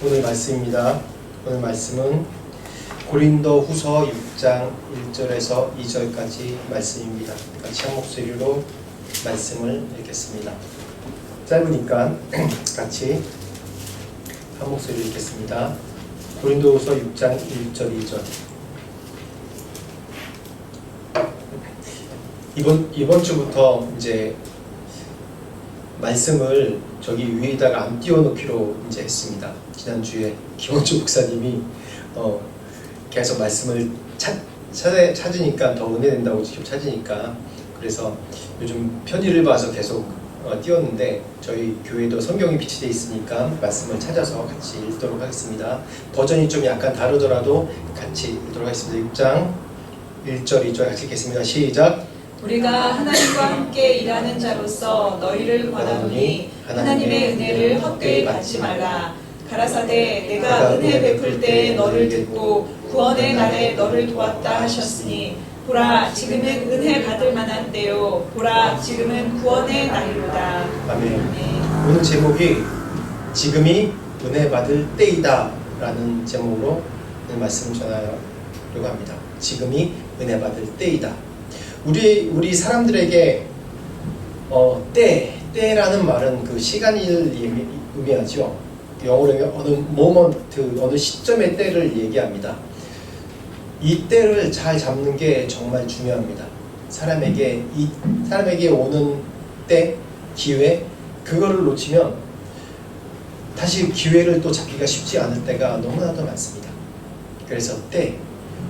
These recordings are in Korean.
오늘 말씀입니다. 오늘 말씀은 고린도 후서 6장 1절에서 2절까지 말씀입니다. 같이 한 목소리로 말씀을 읽겠습니다. 짧으니까 같이 한 목소리로 읽겠습니다. 고린도 후서 6장 1절 2절. 이번 주부터 이제 말씀을 저기 위에다가 안 띄워놓기로 이제 했습니다. 지난주에 김원주 목사님이 계속 말씀을 찾으니까 더 은혜된다고 직접 찾으니까 그래서 요즘 편의를 봐서 계속 띄웠는데 저희 교회도 성경이 비치되어 있으니까 말씀을 찾아서 같이 읽도록 하겠습니다. 버전이 좀 약간 다르더라도 같이 읽도록 하겠습니다. 6장 1절 2절 같이 읽겠습니다. 시작. 우리가 하나님과 함께 일하는 자로서 너희를 권하노니 하나님의 은혜를 헛되이 받지 말라. 가라사대 내가 은혜 베풀 때 너를 듣고 구원의 날에 너를 도왔다 하셨으니 보라 지금은 은혜 받을 만한 때요 보라 지금은 구원의 날이로다. 아멘. 오늘 제목이 지금이 은혜 받을 때이다 라는 제목으로 오늘 말씀을 전하려고 합니다. 지금이 은혜 받을 때이다. 우리 사람들에게 때라는 말은 그 시간을 의미하죠. 영어로 어느 모먼트, 어느 시점의 때를 얘기합니다. 이 때를 잘 잡는 게 정말 중요합니다. 사람에게 오는 때, 기회, 그거를 놓치면 다시 기회를 또 잡기가 쉽지 않을 때가 너무나도 많습니다. 그래서 때,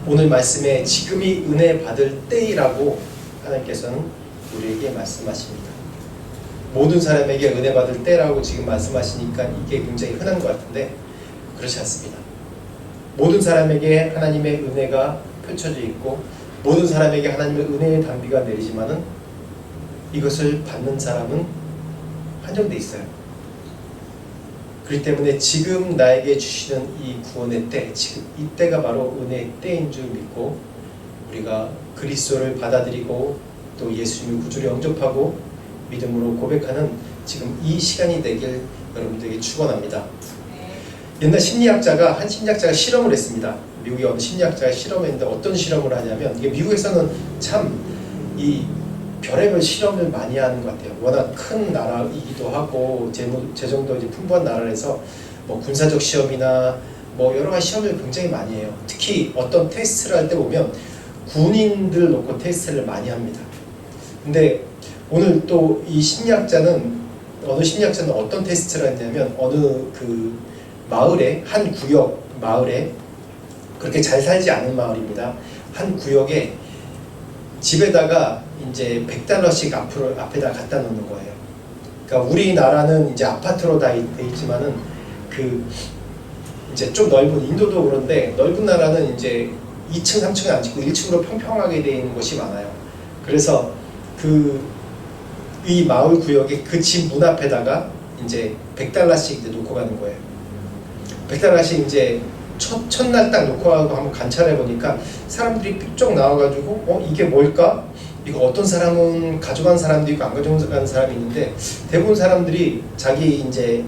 오늘 말씀에 지금이 은혜 받을 때이라고 하나님께서는 우리에게 말씀하십니다. 모든 사람에게 은혜 받을 때라고 지금 말씀하시니까 이게 굉장히 흔한 것 같은데 그렇지 않습니다. 모든 사람에게 하나님의 은혜가 펼쳐져 있고 모든 사람에게 하나님의 은혜의 단비가 내리지만은 이것을 받는 사람은 한정돼 있어요. 그렇기 때문에 지금 나에게 주시는 이 구원의 때, 지금 이때가 바로 은혜의 때인 줄 믿고 우리가 그리스도를 받아들이고 또 예수님을 구주로 영접하고 믿음으로 고백하는 지금 이 시간이 되길 여러분들에게 축원합니다. 옛날 한 심리학자가 실험을 했습니다. 미국의 어느 심리학자가 실험했는데 어떤 실험을 하냐면 이게 미국에서는 참 이 별의별 실험을 많이 하는 것 같아요. 워낙 큰 나라이기도 하고 재정도 이제 풍부한 나라라서 뭐 군사적 시험이나 뭐 여러 가지 시험을 굉장히 많이 해요. 특히 어떤 테스트를 할 때 보면 군인들 놓고 테스트를 많이 합니다. 근데 오늘 또 이 어느 심리학자는 어떤 테스트를 했냐면 어느 그 마을에 한 구역 마을에 그렇게 잘 살지 않은 마을입니다. 한 구역에 집에다가 이제 $100씩 앞에다 갖다 놓는 거예요. 그러니까 우리나라는 이제 아파트로 다 돼 있지만은 그 이제 좀 넓은 인도도 그런데 넓은 나라는 이제 2층, 3층은 안 짓고 1층으로 평평하게 되어 있는 곳이 많아요. 그래서 이 마을 구역에 그 집 문 앞에다가 이제 $100씩 이제 놓고 가는 거예요. $100씩 이제 첫날 딱 놓고 가고 한번 관찰해 보니까 사람들이 삐쩍 나와가지고 이게 뭘까? 이거 어떤 사람은 가져간 사람도 있고 안 가져간 사람이 있는데 대부분 사람들이 자기 이제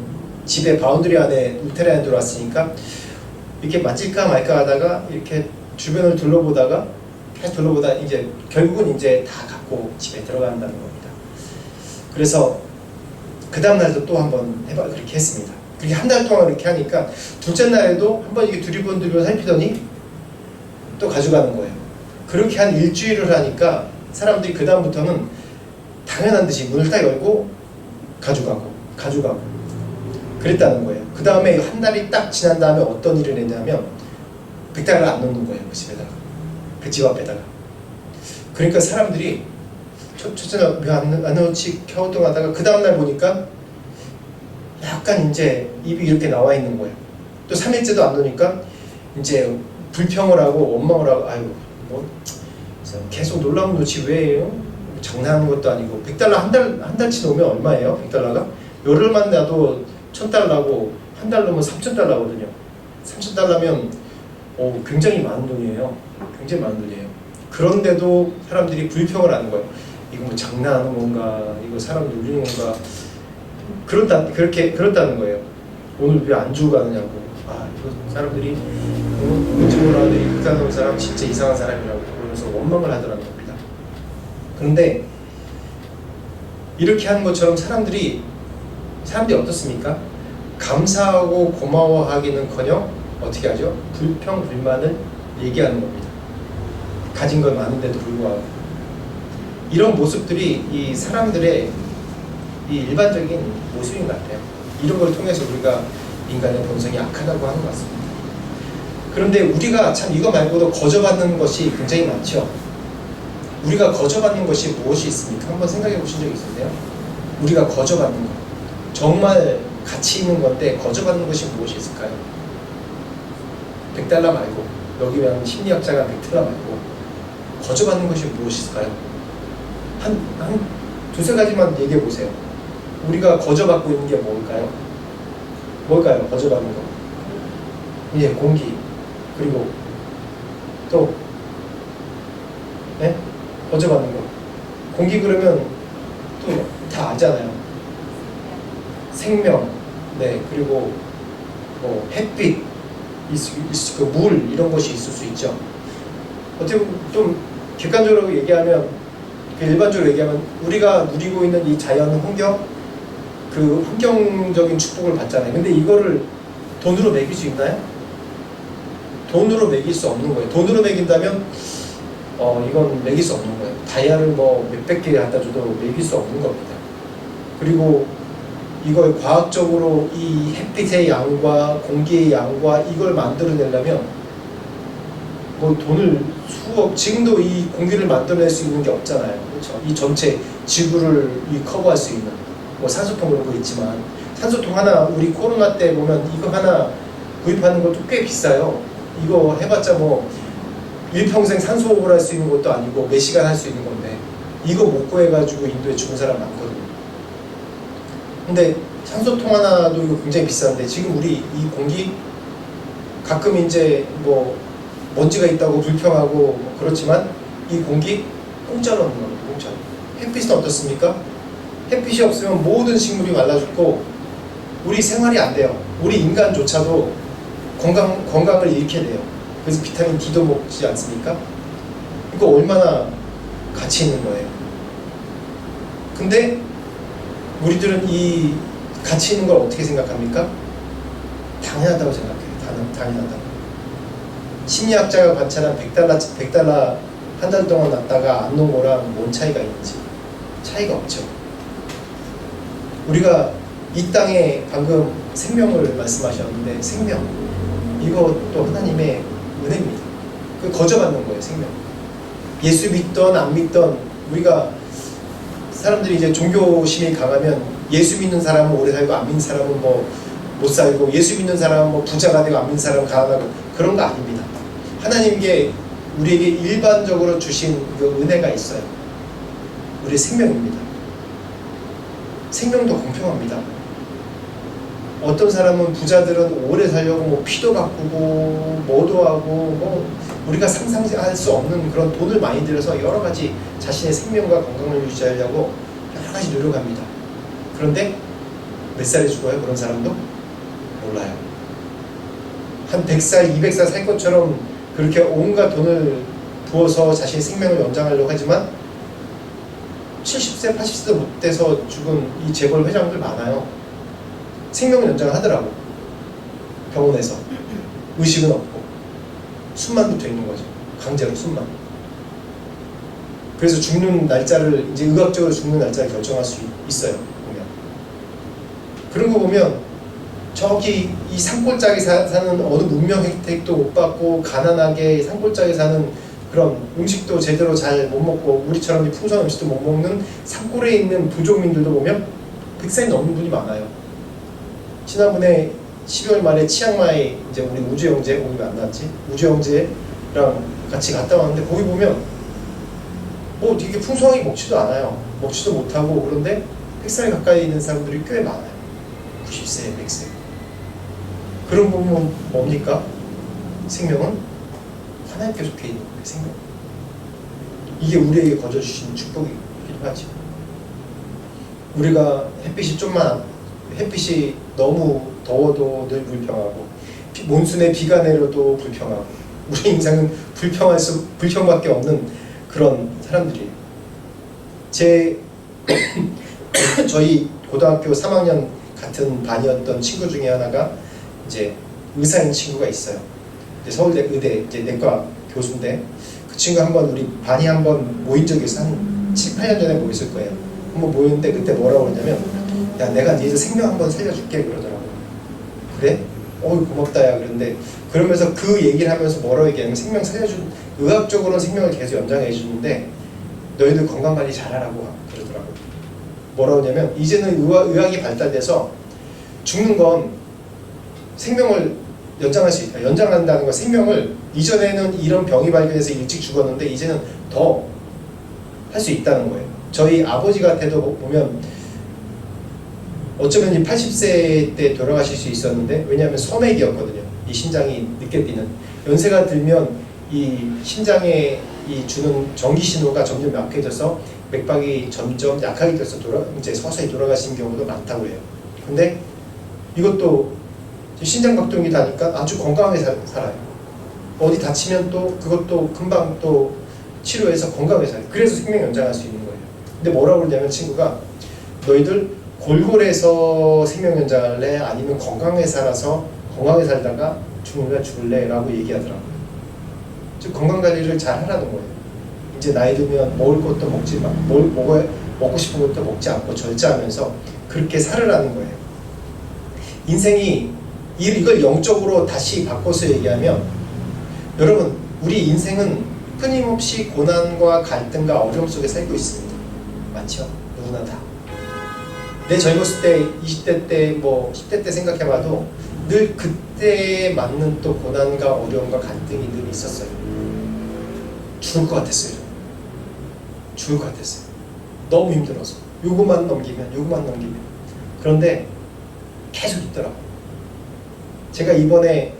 집에 바운드리 안에 울타리 안에 들어왔으니까 이렇게 맞을까 말까 하다가 이렇게 주변을 둘러보다가 계속 둘러보다 이제 결국은 이제 다 갖고 집에 들어간다는 겁니다. 그래서 그 다음 날도 또 한번 그렇게 했습니다. 그렇게 한 달 동안 그렇게 하니까 둘째 날에도 한번 이게 두리번 살피더니 또 가져가는 거예요. 그렇게 한 일주일을 하니까 사람들이 그 다음부터는 당연한 듯이 문을 딱 열고 가져가고 그랬다는 거예요. 그 다음에 한 달이 딱 지난 다음에 어떤 일을 했냐면 $100을 안 넣는 거예요. 그 집에다가, 그 집 앞에다가. 그러니까 사람들이 첫째 날 왜 안 넣지 갸우뚱하다가 그 다음날 보니까 약간 이제 입이 이렇게 나와 있는 거예요. 또 3일째도 안 넣으니까 이제 불평을 하고 원망을 하고 아유 뭐 계속 놀라면 놓지 왜 해요? 장난하는 것도 아니고 $100 한 달치 놓으면 얼마예요? $100가? 열흘만 놔도 $1,000고 한 달 놓으면 $3,000거든요. $3,000면 굉장히 많은 돈이에요. 굉장히 많은 돈이에요. 그런데도 사람들이 불평을 하는 거예요. 이거 뭐 장난하는 건가? 이거 사람 놀리는 건가? 그렇다는 거예요. 오늘 왜 안 주고 가느냐고. 아, 이거 사람들이 유튜브로 하는 이 극단적인 사람 진짜 이상한 사람이라고 그러면서 원망을 하더라는 겁니다. 그런데 이렇게 하는 것처럼 사람들이 어떻습니까? 감사하고 고마워하기는커녕 어떻게 하죠? 불평, 불만을 얘기하는 겁니다. 가진 건 많은데도 불구하고. 이런 모습들이 이 사람들의 이 일반적인 모습인 것 같아요. 이런 걸 통해서 우리가 인간의 본성이 악하다고 하는 것 같습니다. 그런데 우리가 참 이거 말고도 거저받는 것이 굉장히 많죠. 우리가 거저받는 것이 무엇이 있습니까? 한번 생각해 보신 적 있으세요? 우리가 거저받는 것. 정말 가치 있는 건데 거저받는 것이 무엇이 있을까요? $100 말고, 여기 면 심리학자가 $100 말고 거저받는 것이 무엇이 있을까요? 한 두세 가지만 얘기해 보세요. 우리가 거저받고 있는 게 뭘까요? 거저받는 거. 예, 공기. 그리고 또 네? 거저받는 거. 공기 그러면 또 다 알잖아요. 생명, 네, 그리고 뭐 햇빛, 그 물 이런 것이 있을 수 있죠. 어떻게 보면 좀 객관적으로 얘기하면, 일반적으로 얘기하면 우리가 누리고 있는 이 자연 환경, 그 환경적인 축복을 받잖아요. 근데 이거를 돈으로 매길 수 있나요? 돈으로 매길 수 없는 거예요. 돈으로 매긴다면 이건 매길 수 없는 거예요. 다이아를 뭐 몇백 개 갖다 줘도 매길 수 없는 겁니다. 그리고 이걸 과학적으로 이 햇빛의 양과 공기의 양과 이걸 만들어내려면 뭐 돈을 지금도 이 공기를 만들어낼 수 있는 게 없잖아요. 그렇죠? 이 전체 지구를 커버할 수 있는 뭐 산소통 그런 거 있지만, 산소통 하나 우리 코로나 때 보면 이거 하나 구입하는 것도 꽤 비싸요. 이거 해봤자 뭐 일평생 산소 호흡을 할 수 있는 것도 아니고 몇 시간 할 수 있는 건데, 이거 못 구해가지고 인도에 죽은 사람 많거든요. 근데 산소통 하나도 이거 굉장히 비싼데, 지금 우리 이 공기 가끔 이제 뭐 먼지가 있다고 불평하고 뭐 그렇지만 이 공기 공짜로 얻는 겁니다. 공짜로. 햇빛은 어떻습니까? 햇빛이 없으면 모든 식물이 말라 죽고 우리 생활이 안 돼요. 우리 인간조차도 건강을 잃게 돼요. 그래서 비타민 D도 먹지 않습니까? 이거 얼마나 가치 있는 거예요. 근데 우리들은 이 가치 있는 걸 어떻게 생각합니까? 당연하다고 생각해요. 당연하다고. 심리학자가 관찰한 $100 한 달 동안 났다가 안 놓은 거랑 뭔 차이가 있는지. 차이가 없죠. 우리가 이 땅에 방금 생명을 말씀하셨는데, 생명, 이것도 하나님의 은혜입니다. 그 거저받는 거예요. 생명. 예수 믿던 안 믿던, 우리가 사람들이 이제 종교심이 강하면 예수 믿는 사람은 오래 살고 안 믿는 사람은 뭐 못 살고, 예수 믿는 사람은 뭐 부자가 되고 안 믿는 사람은 가난하고, 그런 거 아닙니다. 하나님께 우리에게 일반적으로 주신 그 은혜가 있어요. 우리의 생명입니다. 생명도 공평합니다. 어떤 사람은, 부자들은 오래 살려고 뭐 피도 바꾸고 뭐도 하고 뭐 우리가 상상할 수 없는 그런 돈을 많이 들여서 여러 가지 자신의 생명과 건강을 유지하려고 여러 가지 노력합니다. 그런데 몇 살에 죽어요? 그런 사람도? 몰라요. 한 100살, 200살 살 것처럼 그렇게 온갖 돈을 부어서 자신의 생명을 연장하려고 하지만 70세, 80세도 못 돼서 죽은 이 재벌 회장들 많아요. 생명을 연장을 하더라고. 병원에서. 의식은 없고. 숨만 붙어 있는 거죠. 강제로 숨만. 그래서 죽는 날짜를, 이제 의학적으로 죽는 날짜를 결정할 수 있어요. 보면. 그런 거 보면 저기 이 산골짜기 사는 어느 문명 혜택도 못 받고 가난하게 산골짜기 사는 그런 음식도 제대로 잘 못 먹고 우리처럼 풍성한 음식도 못 먹는 산골에 있는 부족민들도 보면 100살이 넘는 분이 많아요. 지난번에 12월 말에 치앙마이, 이제 우리 우주영재, 오늘 왜 안 나왔지? 우주영재랑 같이 갔다 왔는데, 거기 보면 뭐 되게 풍성하게 먹지도 않아요. 먹지도 못하고. 그런데 100살 가까이 있는 사람들이 꽤 많아요. 90세, 100세. 그런 거 보면 뭡니까? 생명은 하나님께 속해 있는 거예요. 생명. 이게 우리에게 거저 주신 축복이기도 하죠. 우리가 햇빛이 너무 더워도 늘 불평하고, 몬순에 비가 내려도 불평하고 우리 인생은 불평밖에 없는 그런 사람들이에요. 저희 고등학교 3학년 같은 반이었던 친구 중에 하나가 이제 의사인 친구가 있어요. 서울대 의대 이제 내과 교수인데 그 친구 한번 우리 반이 한번 모인 적이 있어. 한 7, 8년 전에 모였을 거예요. 한번 모였는데 그때 뭐라고 그러냐면 야 내가 니들 생명 한번 살려줄게 그러더라고요. 그래? 고맙다 야 그런데 그러면서 그 얘기를 하면서 뭐라고 얘기하냐면 생명 살려준 의학적으로는 생명을 계속 연장해 주는데 너희들 건강관리 잘하라고 그러더라고요. 뭐라고 하냐면 이제는 의학이 발달돼서 죽는 건 생명을 연장할 수 있다. 연장한다는 건 생명을 이전에는 이런 병이 발견해서 일찍 죽었는데 이제는 더 할 수 있다는 거예요. 저희 아버지 같아도 보면 어쩌면 80세 때 돌아가실 수 있었는데 왜냐하면 소맥이었거든요. 이 심장이 늦게 뛰는 연세가 들면 이 심장에 이 주는 전기 신호가 점점 약해져서 맥박이 점점 약하게 돼서 이제 서서히 돌아가시는 경우도 많다고 해요. 근데 이것도 심장박동이 나니까 아주 건강하게 살아요. 어디 다치면 또 그것도 금방 또 치료해서 건강하게 살아요. 그래서 생명 연장할 수 있는 거예요. 근데 뭐라고 그러냐면 친구가 너희들 골골해서 생명 연장할래? 아니면 건강하게 살아서 건강하게 살다가 죽을래? 라고 얘기하더라고요. 즉 건강관리를 잘 하라는 거예요. 이제 나이 들면 먹을 것도 먹지 마, 먹고 싶은 것도 먹지 않고 절제하면서 그렇게 살으라는 거예요. 인생이 이걸 영적으로 다시 바꿔서 얘기하면 여러분 우리 인생은 끊임없이 고난과 갈등과 어려움 속에 살고 있습니다. 맞죠? 누구나 다. 내 젊었을 때 20대 때 10대 때 생각해봐도 늘 그때에 맞는 또 고난과 어려움과 갈등이 늘 있었어요. 죽을 것 같았어요. 죽을 것 같았어요. 너무 힘들어서 요것만 넘기면 그런데 계속 있더라고요. 제가 이번에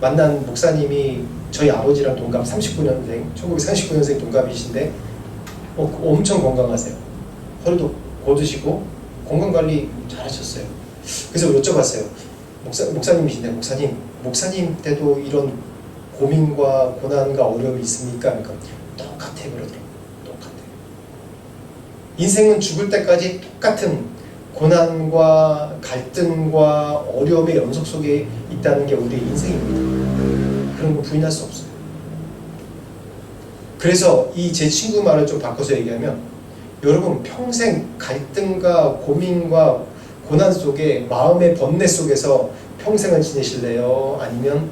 만난 목사님이 저희 아버지랑 동갑 1939년생 동갑이신데 엄청 건강하세요. 허리도 곧으시고 건강관리 잘하셨어요. 그래서 여쭤봤어요. 목사님이신데 목사님 때도 이런 고민과 고난과 어려움이 있습니까? 그러니까 똑같아 그러더라고요. 똑같아. 인생은 죽을 때까지 똑같은 고난과 갈등과 어려움의 연속 속에 있다는 게 우리의 인생입니다. 그런 거 부인할 수 없어요. 그래서 이 제 친구 말을 좀 바꿔서 얘기하면 여러분 평생 갈등과 고민과 고난 속에 마음의 번뇌 속에서 평생을 지내실래요? 아니면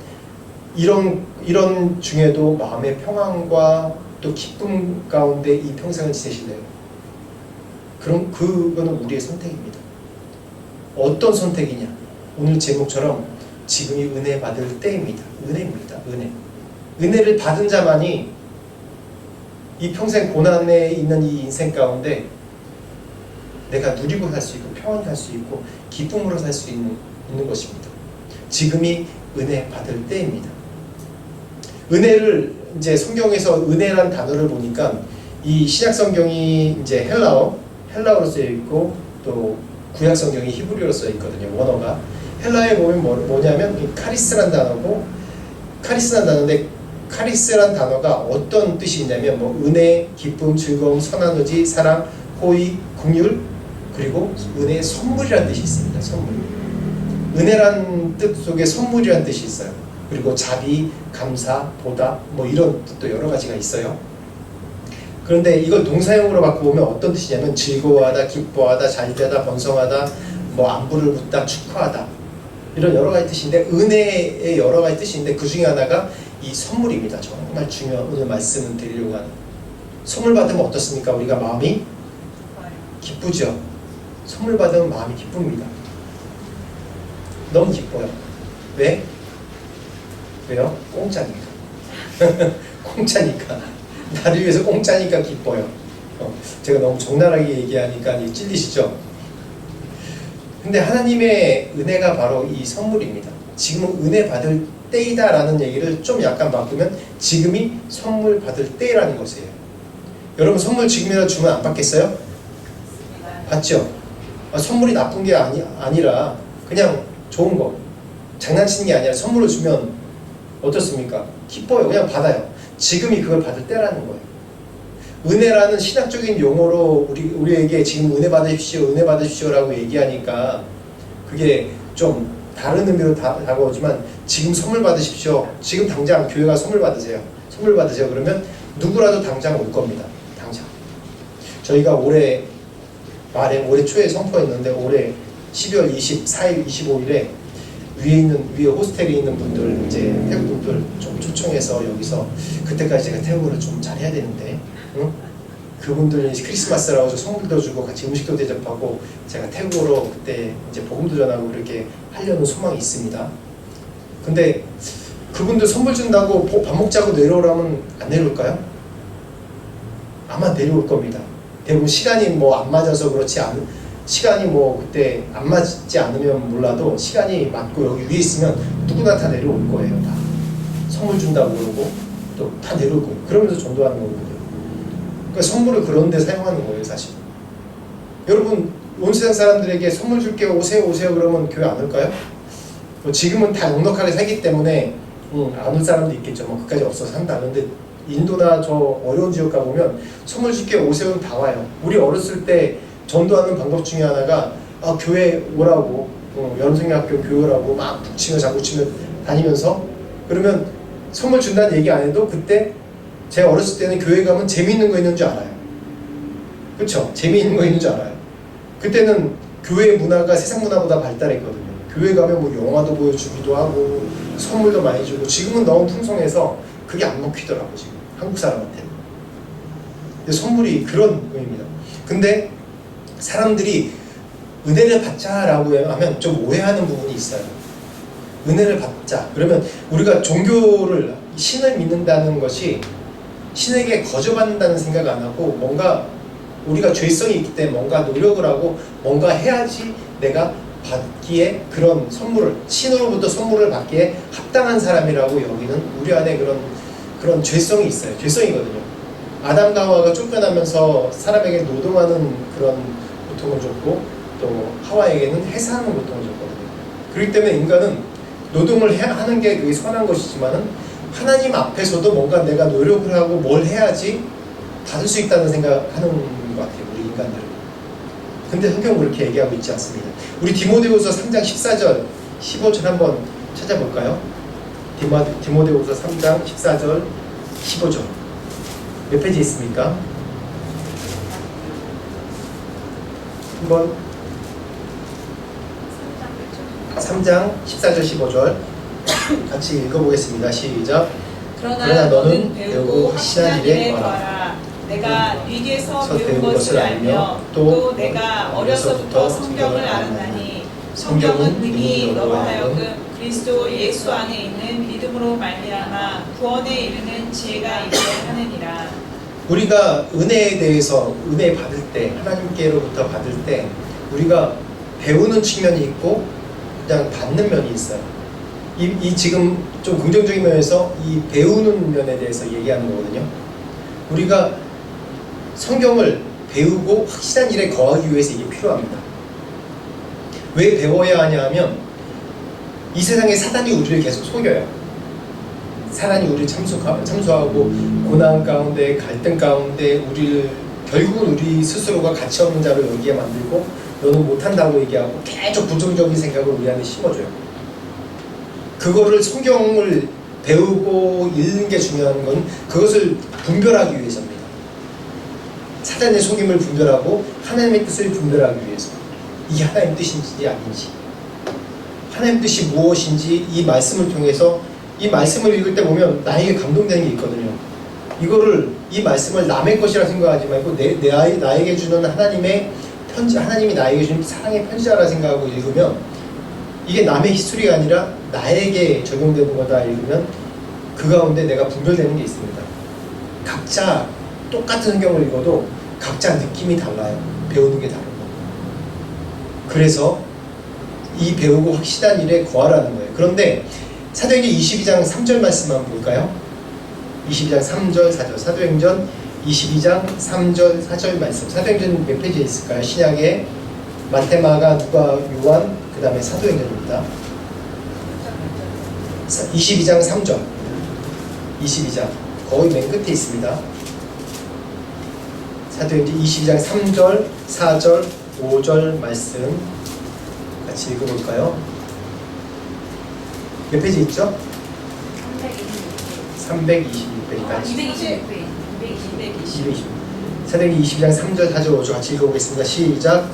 이런 중에도 마음의 평안과 또 기쁨 가운데 이 평생을 지내실래요? 그럼 그거는 우리의 선택입니다. 어떤 선택이냐? 오늘 제목처럼 지금이 은혜 받을 때입니다. 은혜입니다. 은혜를 받은 자만이 이 평생 고난에 있는 이 인생 가운데 내가 누리고 살 수 있고 평안히 살 수 있고 기쁨으로 살 수 있는 것입니다. 지금이 은혜 받을 때입니다. 은혜를 이제 성경에서 은혜란 단어를 보니까 이 신약 성경이 이제 헬라어로 쓰여 있고 또 구약 성경이 히브리어로 쓰여 있거든요. 원어가 헬라에 보면 뭐냐면 카리스란 단어고 카리스란 단어인데 카리스란 단어가 어떤 뜻이 있냐면 은혜, 기쁨, 즐거움, 선한 의지, 사랑, 호의, 긍휼 그리고 은혜의 선물이라는 뜻이 있습니다. 선물. 은혜란 뜻 속에 선물이라는 뜻이 있어요. 그리고 자비, 감사, 보답 이런 뜻도 여러 가지가 있어요. 그런데 이걸 동사형으로 바꾸면 어떤 뜻이냐면 즐거워하다, 기뻐하다, 잘되다, 번성하다, 안부를 묻다, 축하하다 이런 여러 가지 뜻인데 은혜의 여러 가지 뜻인데 그 중에 하나가 이 선물입니다. 정말 중요한 오늘 말씀을 드리려고 하는 선물 받으면 어떻습니까? 우리가 마음이 기쁘죠. 선물 받으면 마음이 기쁩니다. 너무 기뻐요. 왜? 왜요? 공짜니까. 공짜니까. 나를 위해서 공짜니까 기뻐요. 제가 너무 적나라하게 얘기하니까 찔리시죠? 근데 하나님의 은혜가 바로 이 선물입니다. 지금은 은혜 받을 때이다 라는 얘기를 좀 약간 바꾸면 지금이 선물 받을 때라는 것이에요. 여러분 선물 지금이라도 주면 안 받겠어요? 받죠? 선물이 나쁜 게 아니라 그냥 좋은 거 장난치는 게 아니라 선물을 주면 어떻습니까? 기뻐요. 그냥 받아요. 지금이 그걸 받을 때라는 거예요. 은혜라는 신학적인 용어로 우리에게 지금 은혜 받으십시오, 은혜 받으십시오라고 얘기하니까 그게 좀 다른 의미로 다가오지만 지금 선물 받으십시오. 지금 당장 교회가 선물 받으세요. 선물 받으세요. 그러면 누구라도 당장 올 겁니다. 당장. 저희가 올해 초에 선포했는데 올해 12월 24일, 25일에 위에 호스텔에 있는 분들, 이제 태국 분들 좀 초청해서 여기서 그때까지 제가 태국어를 좀 잘해야 되는데, 응? 그분들 크리스마스라고 선물도 주고 같이 음식도 대접하고 제가 태국어로 그때 이제 복음도 전하고 그렇게 하려는 소망이 있습니다. 근데 그분들 선물 준다고 밥 먹자고 내려오라면 안 내려올까요? 아마 내려올 겁니다. 대부분 시간이 뭐 안 맞아서 그렇지 시간이 뭐 그때 안 맞지 않으면 몰라도 시간이 맞고 여기 위에 있으면 누구나 다 내려올 거예요. 다 선물 준다고 그러고 또 다 내려올 거예요. 그러면서 전도하는 거거든요. 그러니까 선물을 그런 데 사용하는 거예요, 사실. 여러분 온 세상 사람들에게 선물 줄게 오세요 그러면 교회 안 올까요? 뭐 지금은 다 넉넉하게 살기 때문에 안 올 사람도 있겠죠. 뭐 그까지 없어서 산다. 근데 인도나 저 어려운 지역 가보면 선물 줄게 오세요는 다 와요. 우리 어렸을 때 전도하는 방법 중에 하나가 교회 오라고 연성학교 교회 오라고 막 북치며 장구치며 다니면서 그러면 선물 준다는 얘기 안 해도 그때 제가 어렸을 때는 교회 가면 재미있는 거 있는 줄 알아요. 그쵸? 재미있는 거 있는 줄 알아요. 그때는 교회 문화가 세상 문화보다 발달했거든요. 교회 가면 뭐 영화도 보여주기도 하고 선물도 많이 주고 지금은 너무 풍성해서 그게 안 먹히더라고 지금 한국 사람한테는. 근데 선물이 그런 의미입니다. 근데 사람들이 은혜를 받자라고 하면 좀 오해하는 부분이 있어요. 은혜를 받자 그러면 우리가 종교를 신을 믿는다는 것이 신에게 거저받는다는 생각 안 하고 뭔가 우리가 죄성이 있기 때문에 뭔가 노력을 하고 뭔가 해야지 내가 받기에 그런 선물을 신으로부터 선물을 받기에 합당한 사람이라고 여기는 우리 안에 그런 죄성이 있어요. 죄성이거든요. 아담과 하와가 쫓겨나면서 사람에게 노동하는 그런 고통을 줬고 또 하와에게는 해사하는 고통을 줬거든요. 그렇기 때문에 인간은 노동을 하는 게 그게 선한 것이지만은 하나님 앞에서도 뭔가 내가 노력을 하고 뭘 해야지 받을 수 있다는 생각하는 것 같아요. 우리 인간들은. 근데 성경은 그렇게 얘기하고 있지 않습니다. 우리 디모데후서 3장 14절 15절 한번 찾아볼까요? 디모데후서 3장 14절 15절 몇 페이지 있습니까? 한번 3장 14절 15절 같이 읽어보겠습니다. 시작. 그러나 너는 배우고 확신한 일에 거하라. 내가 위기에서 배운 것을 알며 또 내가 어려서부터 성경을 알았나니 성경은 능히 너로 하여금 그리스도 예수 안에 있는 믿음으로 말미암아 구원에 이르는 지혜가 있게 하느니라. 우리가 은혜에 대해서 은혜 받을 때 하나님께로부터 받을 때 우리가 배우는 측면이 있고 그냥 받는 면이 있어요. 이 지금 좀 긍정적인 면에서 이 배우는 면에 대해서 얘기하는 거거든요. 우리가 성경을 배우고 확실한 일에 거하기 위해서 이게 필요합니다. 왜 배워야 하냐 하면 이 세상에 사단이 우리를 계속 속여요. 사단이 우리를 참소하고 고난 가운데 갈등 가운데 우리를 결국은 우리 스스로가 가치 없는 자로 여기에 만들고 너는 못한다고 얘기하고 계속 부정적인 생각을 우리 안에 심어줘요. 그거를 성경을 배우고 읽는 게 중요한 건 그것을 분별하기 위해서입니다. 사단의 속임을 분별하고 하나님의 뜻을 분별하기 위해서 이게 하나님의 뜻인지 아닌지 하나님의 뜻이 무엇인지 이 말씀을 통해서 이 말씀을 읽을 때 보면 나에게 감동되는 게 있거든요. 이 말씀을 남의 것이라 생각하지 말고 나에게 주는 하나님의 편지, 하나님이 나에게 주는 사랑의 편지자라 생각하고 읽으면 이게 남의 히스토리가 아니라 나에게 적용되는 거다 읽으면 그 가운데 내가 분별되는 게 있습니다. 각자 똑같은 성경을 읽어도 각자 느낌이 달라요. 배우는 게 다르고. 그래서 이 배우고 확실한 일에 거하라는 거예요. 그런데 사도행전 22장 3절 말씀 한번 볼까요? 22장 3절 4절 사도행전 22장 3절 4절 말씀. 사도행전 몇 페이지에 있을까요? 신약에 마태, 마가, 누가, 요한 그 다음에 사도행전입니다. 22장 3절. 22장 거의 맨 끝에 있습니다. 사도행전 22장 3절, 4절, 5절 말씀 같이 읽어볼까요? 몇 페이지 있죠? 326페이지까지. 220. 사도행전 22장 3절, 4절, 5절 같이 읽어보겠습니다. 시작.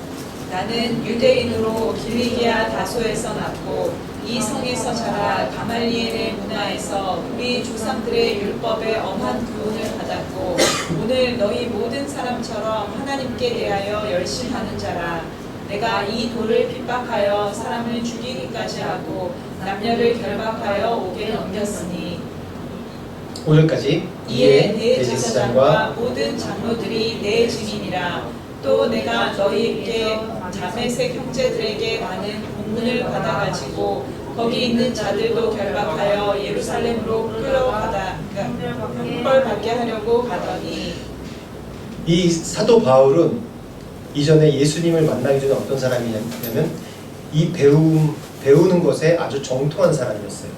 나는 유대인으로 길리기아 다소에서 났고 이 성에서 자라 가말리엘의 문화에서 우리 조상들의 율법에 엄한 교훈을 받았고 오늘 너희 모든 사람처럼 하나님께 대하여 열심하는 자라. 내가 이 돌을 핍박하여 사람을 죽이기까지 하고 남녀를 결박하여 옥에 넘겼으니 5절까지. 이에 대제사장과 모든 장로들이 내 증인이라. 또 내가 너희에게 다메섹 형제들에게 많은 공문을 받아가지고 거기 있는 자들도 결박하여 예루살렘으로 형벌받게 하려고 가더니. 이 사도 바울은 이전에 예수님을 만나기 전에 어떤 사람이냐면 이 배우는 것에 아주 정통한 사람이었어요.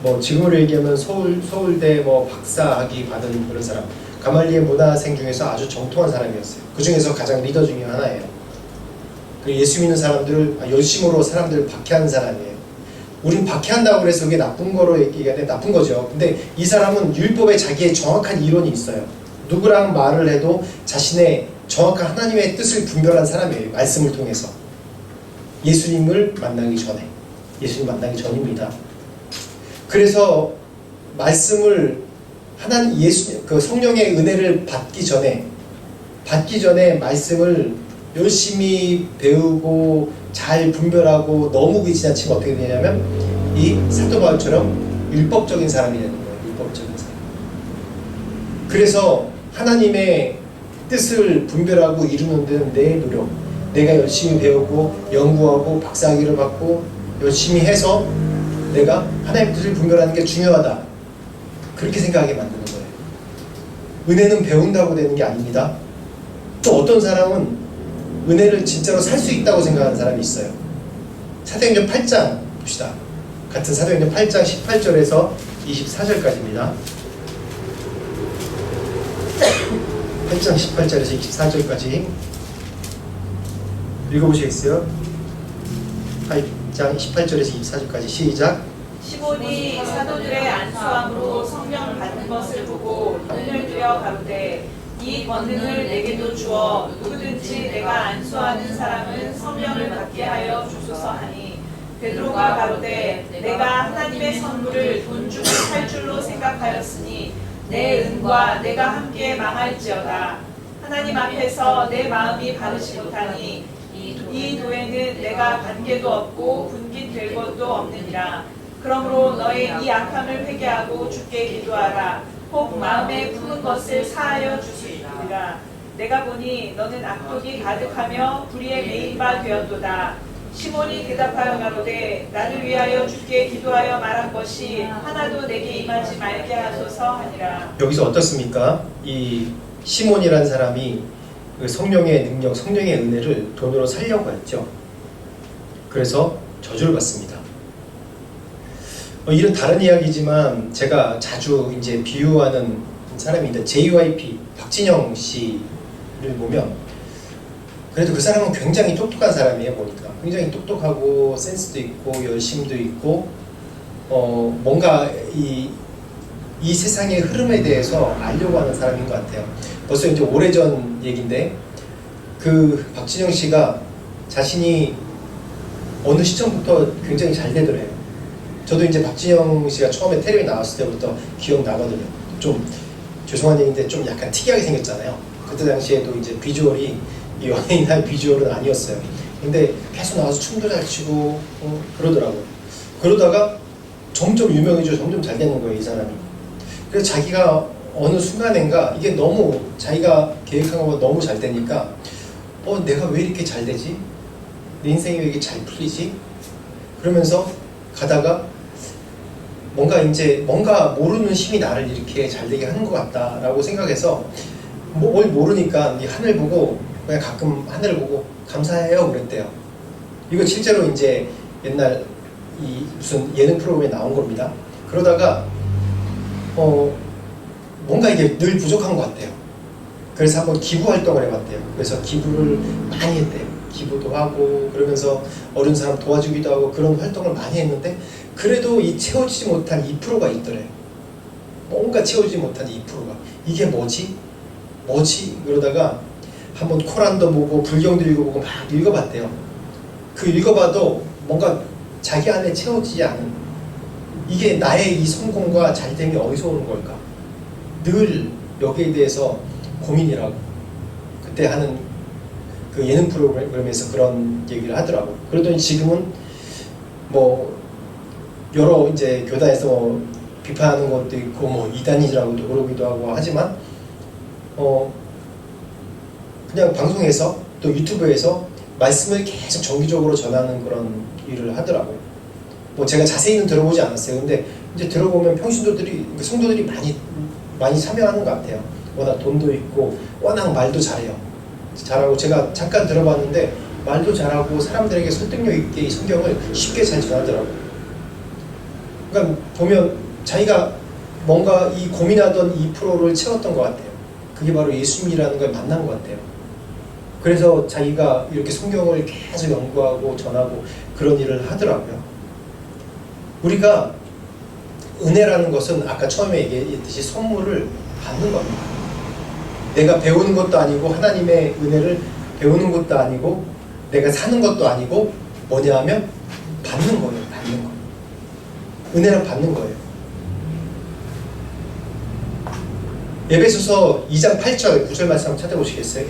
뭐 지금으로 얘기하면 서울대 뭐 박사학위 받은 그런 사람, 가말리엘 문화생 중에서 아주 정통한 사람이었어요. 그 중에서 가장 리더 중에 하나예요. 예수 믿는 사람들을 열심으로 사람들을 박해하는 사람이에요. 우린 박해한다고 그래서 그게 나쁜 거로 얘기하는데 나쁜 거죠. 근데 이 사람은 율법에 자기의 정확한 이론이 있어요. 누구랑 말을 해도 자신의 정확한 하나님의 뜻을 분별한 사람이에요. 말씀을 통해서. 예수님을 만나기 전에. 예수님 만나기 전입니다. 그래서 말씀을 그 성령의 은혜를 받기 전에 말씀을 열심히 배우고 잘 분별하고 너무 지나치면 어떻게 되냐면 이 사도 바울처럼 율법적인 사람이 되는 거예요. 율법적인 사람. 그래서 하나님의 뜻을 분별하고 이루는 데는 내 노력, 내가 열심히 배우고 연구하고 박사학위를 받고 열심히 해서 내가 하나님의 뜻을 분별하는 게 중요하다. 그렇게 생각하게 만드는 거예요. 은혜는 배운다고 되는 게 아닙니다. 또 어떤 사람은 은혜를 진짜로 살 수 있다고 생각하는 사람이 있어요. 사도행전 8장 봅시다. 같은 사도행전 8장 18절에서 24절까지입니다. 8장 18절에서 24절까지 읽어보시겠어요? 8장 18절에서 24절까지 시작. 시몬이 사도들의 안수함으로 성령 받는 것을 보고 눈을 들여 가로되 이 권능을 내게도 주어 누구든지 내가 안수하는 사람은 성령을 받게 하여 주소서 하니 베드로가 가로되 내가 하나님의 선물을 돈 주고 살 줄로 생각하였으니 내 은과 내가 함께 망할지어다. 하나님 앞에서 내 마음이 바르지 못하니 이 도에는 내가 관계도 없고 분깃될 것도 없느니라. 그러므로 너의 이 악함을 회개하고 주께 기도하라. 혹 마음에 품은 것을 사하여 주시리라. 내가 보니 너는 악독이 가득하며 불의에 매인 바 되었도다. 시몬이 대답하여 가로되 나를 위하여 주께 기도하여 말한 것이 하나도 내게 임하지 말게 하소서 하니라. 여기서 어떻습니까? 이 시몬이라는 사람이 그 성령의 능력, 성령의 은혜를 돈으로 살려고 했죠. 그래서 저주를 받습니다. 이런 다른 이야기지만 제가 자주 이제 비유하는 사람인데 JYP 박진영 씨를 보면 그래도 그 사람은 굉장히 똑똑한 사람이에요. 보니까 굉장히 똑똑하고 센스도 있고 열심도 있고 뭔가 이 세상의 흐름에 대해서 알려고 하는 사람인 것 같아요. 벌써 이제 오래전 얘기인데 그 박진영 씨가 자신이 어느 시점부터 굉장히 잘 되더래요. 저도 이제 박진영 씨가 처음에 텔레비에 나왔을 때부터 기억나거든요. 좀 죄송한 얘기인데 좀 약간 특이하게 생겼잖아요. 그때 당시에도 이제 비주얼이 이 연예인의 비주얼은 아니었어요. 근데 계속 나와서 춤도 잘 추고 그러더라고요. 그러다가 점점 유명해지고 점점 잘 되는 거예요, 이 사람이. 그래서 자기가 어느 순간인가 이게 너무 자기가 계획한 것보다 너무 잘 되니까 내가 왜 이렇게 잘 되지? 내 인생이 왜 이렇게 잘 풀리지? 그러면서 가다가 뭔가 모르는 힘이 나를 이렇게 잘 되게 하는 것 같다라고 생각해서 뭘 모르니까 이 하늘 보고 그냥 가끔 하늘을 보고 감사해요 그랬대요. 이거 실제로 이제 옛날 이 무슨 예능 프로그램에 나온 겁니다. 그러다가 뭔가 이게 늘 부족한 것 같아요. 그래서 한번 기부 활동을 해봤대요. 그래서 기부를 많이 했대요. 기부도 하고 그러면서 어려운 사람 도와주기도 하고 그런 활동을 많이 했는데 그래도 이 채워지지 못한 2%가 있더래요. 뭔가 채워지지 못한 2%가 이게 뭐지? 그러다가 한번 코란도 보고 불경도 읽어보고 막 읽어봤대요. 그 읽어봐도 뭔가 자기 안에 채워지지 않은 이게 나의 이 성공과 잘됨이 어디서 오는 걸까? 늘 여기에 대해서 고민이라고 그때 하는 그 예능 프로그램에서 그런 얘기를 하더라고. 그러더니 지금은 뭐 여러 이제 교단에서 뭐 비판하는 것도 있고 뭐 이단이라고도 그러기도 하고 하지만 그냥 방송에서 또 유튜브에서 말씀을 계속 정기적으로 전하는 그런 일을 하더라고요. 뭐 제가 자세히는 들어보지 않았어요. 근데 이제 들어보면 평신도들이 성도들이 많이 참여하는 것 같아요. 워낙 돈도 있고 워낙 말도 잘하고 제가 잠깐 들어봤는데 말도 잘하고 사람들에게 설득력 있게 이 성경을 쉽게 잘 전하더라고요. 그러니까 보면 자기가 뭔가 이 고민하던 2%를 채웠던 것 같아요. 그게 바로 예수님이라는 걸 만난 것 같아요. 그래서 자기가 이렇게 성경을 계속 연구하고 전하고 그런 일을 하더라고요. 우리가 은혜라는 것은 아까 처음에 얘기했듯이 선물을 받는 겁니다. 내가 배우는 것도 아니고 하나님의 은혜를 배우는 것도 아니고 내가 사는 것도 아니고 뭐냐 하면 받는 거예요. 받는 거. 은혜는 받는 거예요. 에베소서 2장 8절 9절 말씀 한번 찾아보시겠어요?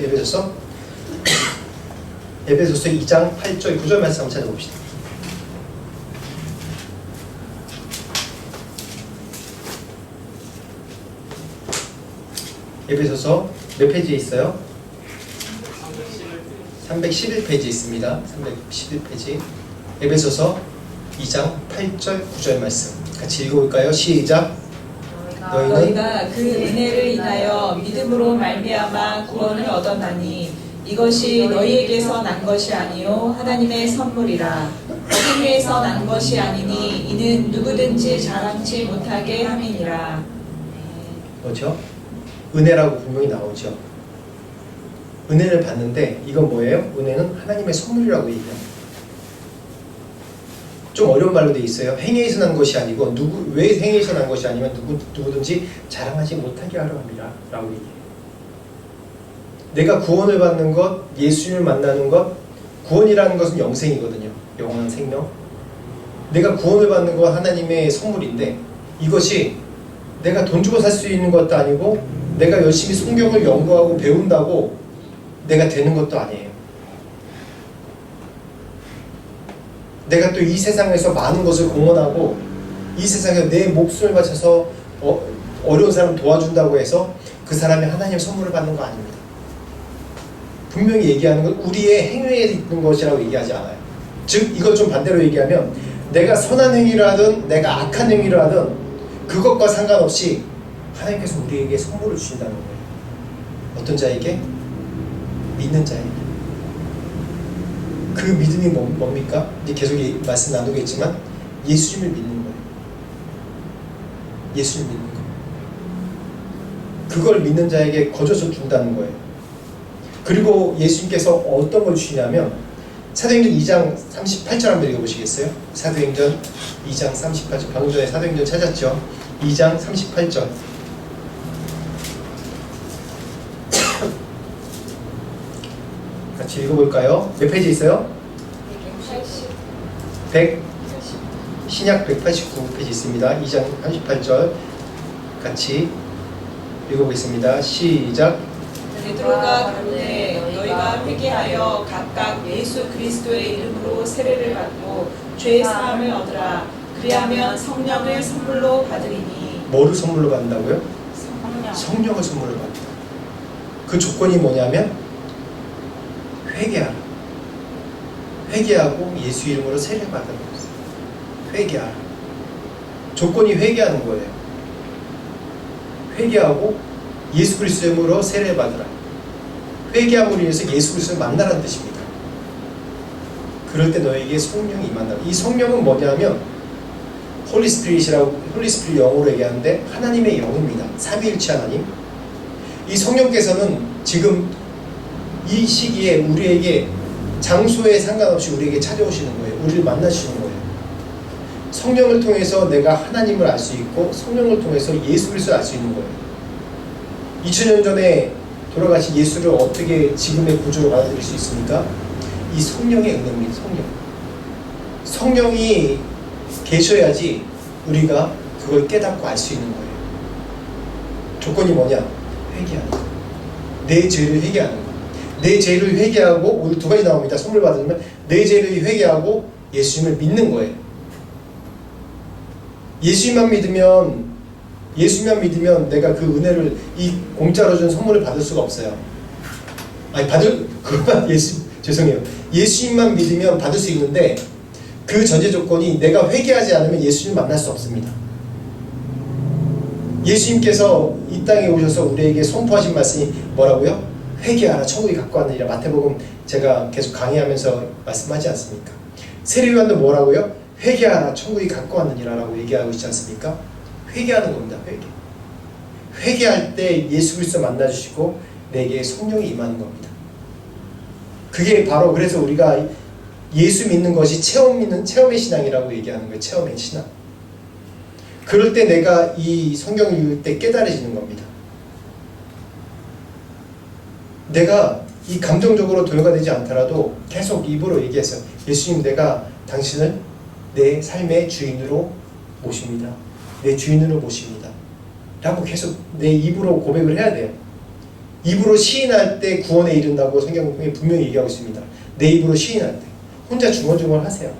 에베소서 2장 8절 9절 말씀 한번 찾아봅시다. 에베소서 몇 페이지에 있어요? 311페이지 있습니다. 311페이지. 에베소서 2장 8절 9절 말씀 같이 읽어볼까요? 시작. 너희가 그 은혜를 인하여 믿음으로 말미암아 구원을 얻었나니 이것이 너희에게서 난 것이 아니요 하나님의 선물이라. 행위에서 난 것이 아니니 이는 누구든지 자랑치 못하게 함이니라. 그렇죠? 은혜라고 분명히 나오죠. 은혜를 받는데 이건 뭐예요? 은혜는 하나님의 선물이라고 얘기합니다. 좀 어려운 말로 돼 있어요. 행위에서 난 것이 아니고 왜 행위에서 난 것이 아니면 누구든지 자랑하지 못하게 하려 합니다. 라고 얘기해요. 내가 구원을 받는 것, 예수님을 만나는 것, 구원이라는 것은 영생이거든요. 영원한 생명. 내가 구원을 받는 건 하나님의 선물인데 이것이 내가 돈 주고 살 수 있는 것도 아니고 내가 열심히 성경을 연구하고 배운다고 내가 되는 것도 아니에요. 내가 또 이 세상에서 많은 것을 공헌하고 이 세상에 내 목숨을 바쳐서 어려운 사람 도와준다고 해서 그 사람이 하나님의 선물을 받는 거 아닙니다. 분명히 얘기하는 건 우리의 행위에 있는 것이라고 얘기하지 않아요. 즉 이걸 좀 반대로 얘기하면 내가 선한 행위를 하든 내가 악한 행위를 하든 그것과 상관없이 하나님께서 우리에게 선물을 주신다는 거예요. 어떤 자에게? 믿는 자에게. 그 믿음이 뭡니까? 이제 계속 말씀 나누겠지만 예수님을 믿는 거예요. 예수님을 믿는 거. 그걸 믿는 자에게 거저서 준다는 거예요. 그리고 예수님께서 어떤 걸 주시냐면 사도행전 2장 38절 한번 읽어보시겠어요? 사도행전 2장 38절. 방금 전에 사도행전 찾았죠? 2장 38절. 같이 읽어볼까요? 몇 페이지 있어요? 100 신약 189페이지 있습니다. 2장 38절 같이 읽어보겠습니다. 시작. 베드로가 가로되 너희가 회개하여 각각 예수 그리스도의 이름으로 세례를 받고 죄의 사함을 얻으라. 그리하면 성령을 선물로 받으리니. 뭐를 선물로 받는다고요? 성령. 성령을 선물로 받는다. 그 조건이 뭐냐면 회개하라. 회개하고 예수 이름으로 세례 받는 거예요. 회개하라. 조건이 회개하는 거예요. 회개하고 예수 그리스도 이름으로 세례 받으라. 회개함으로 인해서 예수 그리스도를 만나라는 뜻입니다. 그럴 때 너에게 성령이 임한다. 이 성령은 뭐냐면 홀리 스피릿이라고, 홀리 스피릿 영어로 얘기하는데 하나님의 영입니다. 삼위일체 하나님. 이 성령께서는 지금 이 시기에 우리에게 장소에 상관없이 우리에게 찾아오시는 거예요. 우리를 만나시는 거예요. 성령을 통해서 내가 하나님을 알 수 있고 성령을 통해서 예수 그리스도를 알 수 있는 거예요. 2000년 전에 돌아가신 예수를 어떻게 지금의 구조로 받아들일 수 있습니까? 이 성령의 은혜입니다. 성령이 계셔야지 우리가 그걸 깨닫고 알 수 있는 거예요. 조건이 뭐냐? 회개하는 거. 내 죄를 회개하는 거. 내 죄를 회개하고, 오늘 두 가지 나옵니다. 선물 받으면 내 죄를 회개하고 예수님을 믿는 거예요. 예수님만 믿으면 내가 그 은혜를, 이 공짜로 준 선물을 받을 수가 없어요. 아니, 그것만 죄송해요. 예수님만 믿으면 받을 수 있는데 그 전제 조건이 내가 회개하지 않으면 예수님을 만날 수 없습니다. 예수님께서 이 땅에 오셔서 우리에게 선포하신 말씀이 뭐라고요? 회개하라 천국이 가까웠느니라. 마태복음 제가 계속 강의하면서 말씀하지 않습니까? 세례요한도 뭐라고요? 회개하라 천국이 가까웠느니라 라고 얘기하고 있지 않습니까? 회개하는 겁니다. 회개할 때 예수 그리스도 만나주시고 내게 성령이 임하는 겁니다. 그게 바로, 그래서 우리가 예수 믿는 것이 체험의 신앙이라고 얘기하는 거예요. 체험의 신앙. 그럴 때 내가 이 성경을 읽을 때 깨달아지는 겁니다. 내가 이 감정적으로 도요가 되지 않더라도 계속 입으로 얘기해서 예수님, 내가 당신을 내 삶의 주인으로 모십니다. 내 주인으로 모십니다. 라고 계속 내 입으로 고백을 해야 돼요. 입으로 시인할 때 구원에 이른다고 성경에 분명히 얘기하고 있습니다. 내 입으로 시인할 때. 혼자 중얼중얼 하세요.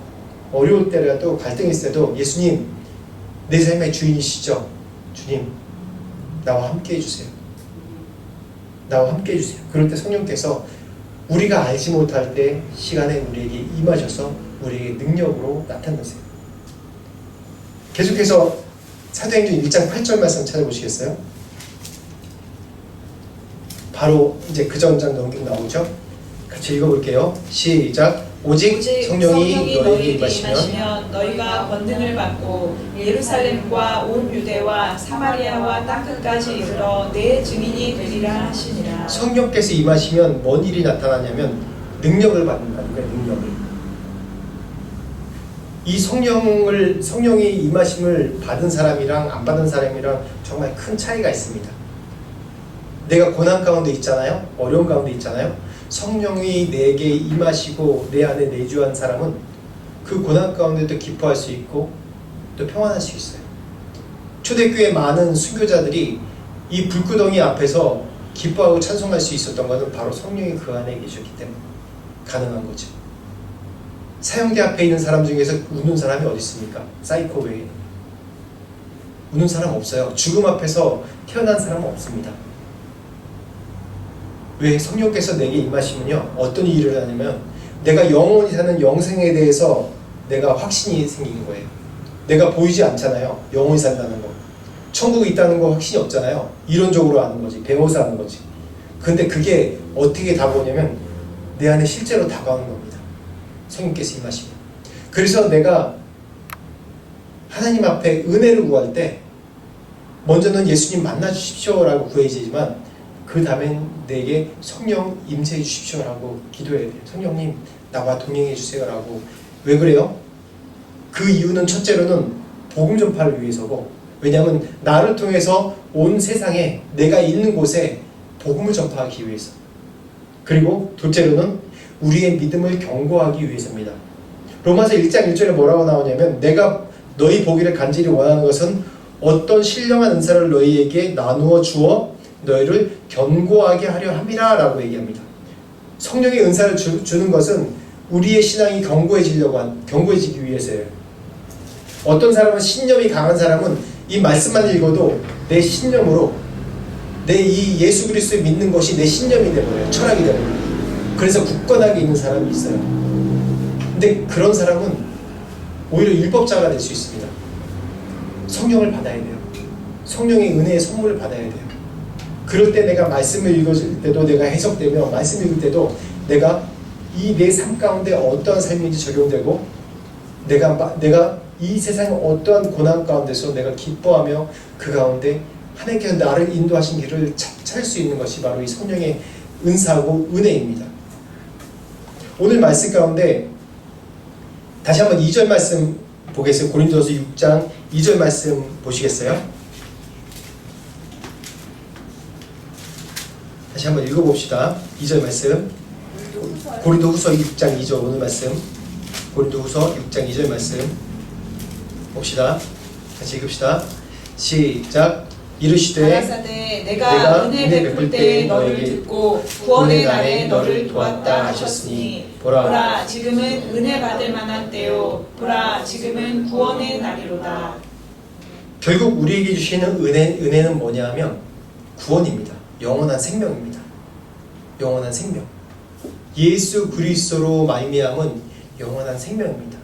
어려울 때라도 갈등이 있을 때도 예수님, 내 삶의 주인이시죠? 주님, 나와 함께 해주세요. 나와 함께 해주세요. 그럴 때 성령께서 우리가 알지 못할 때 시간에 우리에게 임하셔서 우리에게 능력으로 나타나세요. 계속해서 사도행전 1장 8절 말씀 찾아보시겠어요? 바로 이제 그 전장 넘기고 나오죠? 같이 읽어볼게요. 시작. 오직 성령이 너희에게 임하시면 너희가 권능을 받고 예루살렘과 온 유대와 사마리아와 땅끝까지 이르러 내 증인이 되리라 하시니라. 성령께서 임하시면 뭔 일이 나타나냐면 능력을 받는다는 거예요. 능력을. 이 성령이 임하심을 받은 사람이랑 안 받은 사람이랑 정말 큰 차이가 있습니다. 내가 고난 가운데 있잖아요. 어려운 가운데 있잖아요. 성령이 내게 임하시고 내 안에 내주한 사람은 그 고난 가운데도 기뻐할 수 있고 또 평안할 수 있어요. 초대교회 많은 순교자들이 이 불구덩이 앞에서 기뻐하고 찬송할 수 있었던 것은 바로 성령이 그 안에 계셨기 때문에 가능한 거죠. 사형대 앞에 있는 사람 중에서 우는 사람이 어디 있습니까? 사이코 외에 우는 사람 없어요. 죽음 앞에서 태어난 사람은 없습니다. 왜? 성령께서 내게 임하시면요, 어떤 일이 일어나냐면 내가 영원히 사는 영생에 대해서 내가 확신이 생기는 거예요. 내가 보이지 않잖아요. 영원히 산다는 거. 천국에 있다는 거 확신이 없잖아요. 이론적으로 아는 거지. 배워서 아는 거지. 근데 그게 어떻게 다가오냐면 내 안에 실제로 다가오는 겁니다. 성령께서 임하시면. 그래서 내가 하나님 앞에 은혜를 구할 때 먼저는 예수님 만나 주십시오라고 구해지지만 그 다음엔 내게 성령 임재해 주십시오라고 기도해야 돼요. 성령님, 나와 동행해 주세요라고. 왜 그래요? 그 이유는 첫째로는 복음 전파를 위해서고, 왜냐하면 나를 통해서 온 세상에 내가 있는 곳에 복음을 전파하기 위해서. 그리고 둘째로는 우리의 믿음을 견고하기 위해서입니다. 로마서 1장 1절에 뭐라고 나오냐면 내가 너희 보기를 간절히 원하는 것은 어떤 신령한 은사를 너희에게 나누어 주어 너희를 견고하게 하려 함이라 라고 얘기합니다. 성령의 은사를 주는 것은 우리의 신앙이 견고해지기 위해서예요. 어떤 사람은 신념이 강한 사람은 이 말씀만 읽어도 내 신념으로 내 이 예수 그리스도를 믿는 것이 내 신념이 되버려요. 철학이 되버려요. 그래서 굳건하게 있는 사람이 있어요. 근데 그런 사람은 오히려 율법자가 될 수 있습니다. 성령을 받아야 돼요. 성령의 은혜의 선물을 받아야 돼요. 그럴 때 내가 말씀을 읽을 때도 내가 해석되며 말씀 읽을 때도 내가 이 내 삶 가운데 어떠한 삶인지 적용되고 내가 이 세상의 어떠한 고난 가운데서 내가 기뻐하며 그 가운데 하나님께서 나를 인도하신 길을 찾을 수 있는 것이 바로 이 성령의 은사하고 은혜입니다. 오늘 말씀 가운데 다시 한번 2절 말씀 보겠습니다. 고린도서 6장 2절 말씀 보시겠어요? 다시 한번 읽어봅시다. 2절 말씀. 고린도후서 6장 2절 오늘 말씀. 고린도후서 6장 2절 말씀 봅시다. 같이 읽읍시다. 시작. 이르시되 가라사대 내가 은혜 베풀 때 너를 듣고 구원의 날에 너를 도왔다 하셨으니 보라 지금은 은혜 받을 만한 때요 보라 지금은 구원의 날이로다. 결국 우리에게 주시는 은혜는 뭐냐 하면 구원입니다. 영원한 생명입니다. 영원한 생명. 예수 그리스도로 말미암은 영원한 생명입니다.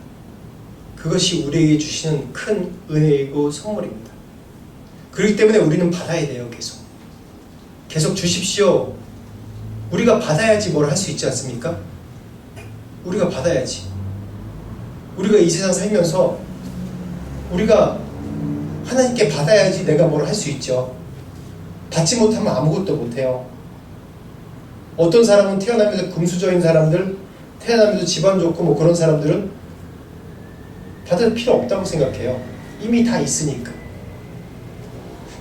그것이 우리에게 주시는 큰 은혜이고 선물입니다. 그렇기 때문에 우리는 받아야 돼요. 계속 주십시오. 우리가 받아야지 뭘 할 수 있지 않습니까? 우리가 받아야지. 우리가 이 세상 살면서 우리가 하나님께 받아야지 내가 뭘 할 수 있죠. 받지 못하면 아무것도 못해요. 어떤 사람은 태어나면서 금수저인 사람들, 태어나면서 집안 좋고 뭐 그런 사람들은 받을 필요 없다고 생각해요. 이미 다 있으니까.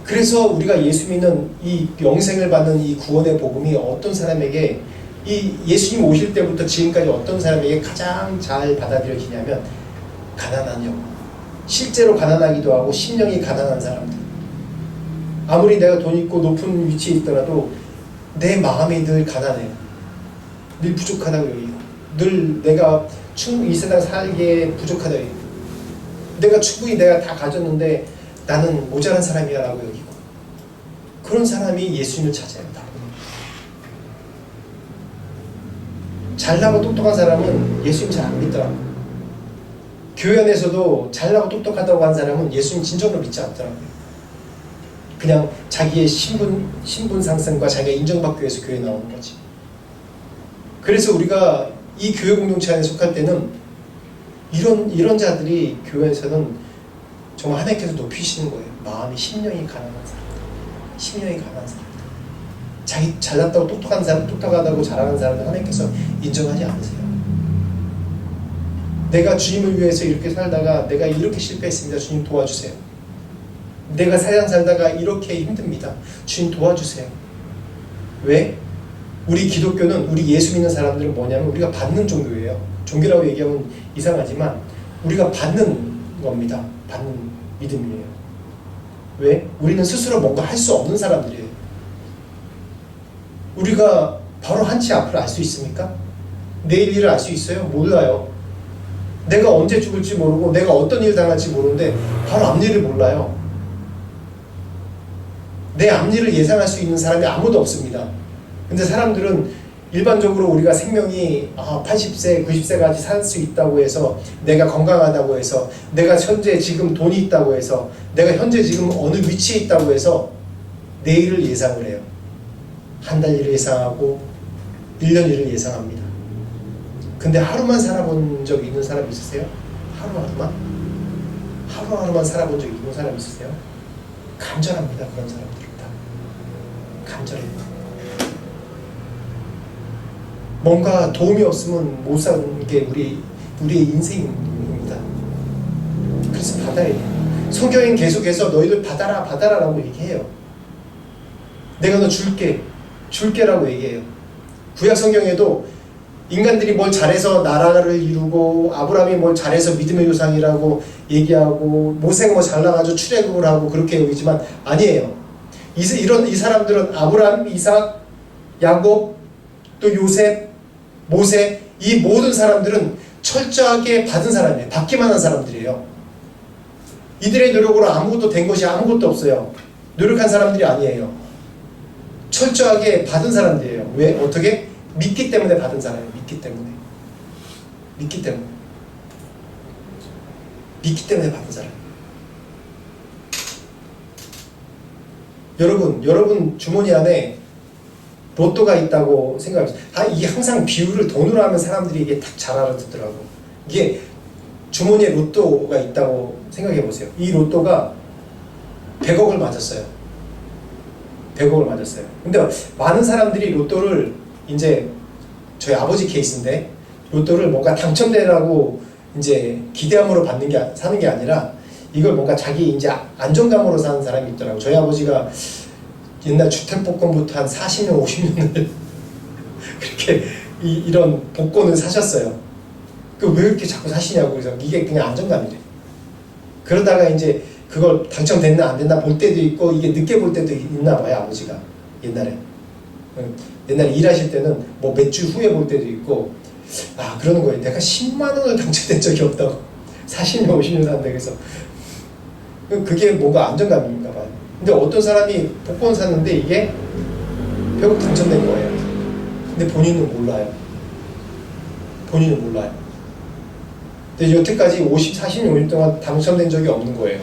그래서 우리가 예수 믿는 이 영생을 받는 이 구원의 복음이 어떤 사람에게 이 예수님 오실 때부터 지금까지 어떤 사람에게 가장 잘 받아들여지냐면 가난한 영. 실제로 가난하기도 하고 심령이 가난한 사람들. 아무리 내가 돈 있고 높은 위치에 있더라도 내 마음이 늘 가난해요. 늘 부족하다고 여기고 늘 내가 충분히 이 세상 살기에 부족하다고 여기고 내가 충분히 내가 다 가졌는데 나는 모자란 사람이라고 여기고 그런 사람이 예수님을 찾아요. 잘나고 똑똑한 사람은 예수님 잘 안 믿더라고요. 교회 안에서도 잘나고 똑똑하다고 한 사람은 예수님 진정으로 믿지 않더라고요. 그냥 자기의 신분 상승과 자기가 인정받기 위해서 교회에 나오는 거지. 그래서 우리가 이 교회 공동체 안에 속할 때는 이런 자들이 교회에서는 정말 하나님께서 높이시는 거예요. 마음이 심령이 가난한 사람들. 심령이 가난한 사람들. 자기 잘났다고 똑똑한 사람, 똑똑하다고 자랑하는 사람은 하나님께서 인정하지 않으세요. 내가 주님을 위해서 이렇게 살다가 내가 이렇게 실패했습니다. 주님 도와주세요. 내가 세상 살다가 이렇게 힘듭니다. 주님 도와주세요. 왜? 우리 기독교는 우리 예수 믿는 사람들은 뭐냐면 우리가 받는 종교예요. 종교라고 얘기하면 이상하지만 우리가 받는 겁니다. 받는 믿음이에요. 왜? 우리는 스스로 뭔가 할 수 없는 사람들이에요. 우리가 바로 한 치 앞을 알 수 있습니까? 내일 일을 알 수 있어요? 몰라요. 내가 언제 죽을지 모르고 내가 어떤 일 당할지 모르는데 바로 앞일을 몰라요. 내 앞일을 예상할 수 있는 사람이 아무도 없습니다. 근데 사람들은 일반적으로 우리가 생명이 80세, 90세까지 살 수 있다고 해서 내가 건강하다고 해서 내가 현재 지금 돈이 있다고 해서 내가 현재 지금 어느 위치에 있다고 해서 내일을 예상을 해요. 한 달 일을 예상하고 1년 일을 예상합니다. 근데 하루만 살아본 적 있는 사람 있으세요? 하루하루만? 하루하루만 살아본 적 있는 사람 있으세요? 간절합니다. 그런 사람들은 다 간절해요. 뭔가 도움이 없으면 못 사는 게 우리의 인생입니다. 그래서 받아야 돼요. 성경엔 계속해서 너희들 받아라 라고 얘기해요. 내가 너 줄게라고 얘기해요. 구약 성경에도 인간들이 뭘 잘해서 나라를 이루고 아브라함이 뭘 잘해서 믿음의 조상이라고 얘기하고 모세가 뭐 잘나가지고 출애굽을 하고 그렇게 여기지만 아니에요. 이 사람들은 아브라함, 이삭, 야곱, 또 요셉, 모세 이 모든 사람들은 철저하게 받은 사람이에요. 받기만 한 사람들이에요. 이들의 노력으로 아무것도 된 것이 아무것도 없어요. 노력한 사람들이 아니에요. 철저하게 받은 사람들이에요. 왜? 어떻게? 믿기 때문에 받은 사람이에요. 믿기 때문에 받은 사람. 여러분 주머니 안에 로또가 있다고 생각합니다. 이게 항상 비유를 돈으로 하면 사람들이 이게 딱 잘 알아듣더라고. 이게 주머니에 로또가 있다고 생각해 보세요. 이 로또가 100억을 맞았어요. 100억을 맞았어요. 근데 많은 사람들이 로또를 이제 저희 아버지 케이스인데 로또를 뭔가 당첨되라고 이제 기대함으로 사는 게 아니라 이걸 뭔가 자기 이제 안정감으로 사는 사람이 있더라고요. 저희 아버지가 옛날 주택복권부터 한 40년, 50년을 그렇게 이런 복권을 사셨어요. 왜 이렇게 자꾸 사시냐고. 그래서 이게 그냥 안정감이래. 그러다가 이제 그걸 당첨됐나 안 됐나 볼 때도 있고 이게 늦게 볼 때도 있나 봐요, 아버지가. 옛날에 일하실 때는 뭐 몇 주 후에 볼 때도 있고 그러는 거예요. 내가 10만 원을 당첨된 적이 없다고. 40년, 50년 사는데 그래서 그게 뭔가 안정감인가 봐요. 근데 어떤 사람이 복권 샀는데 이게 100억 당첨된 거예요. 근데 본인은 몰라요. 근데 여태까지 40년, 50년 동안 당첨된 적이 없는 거예요.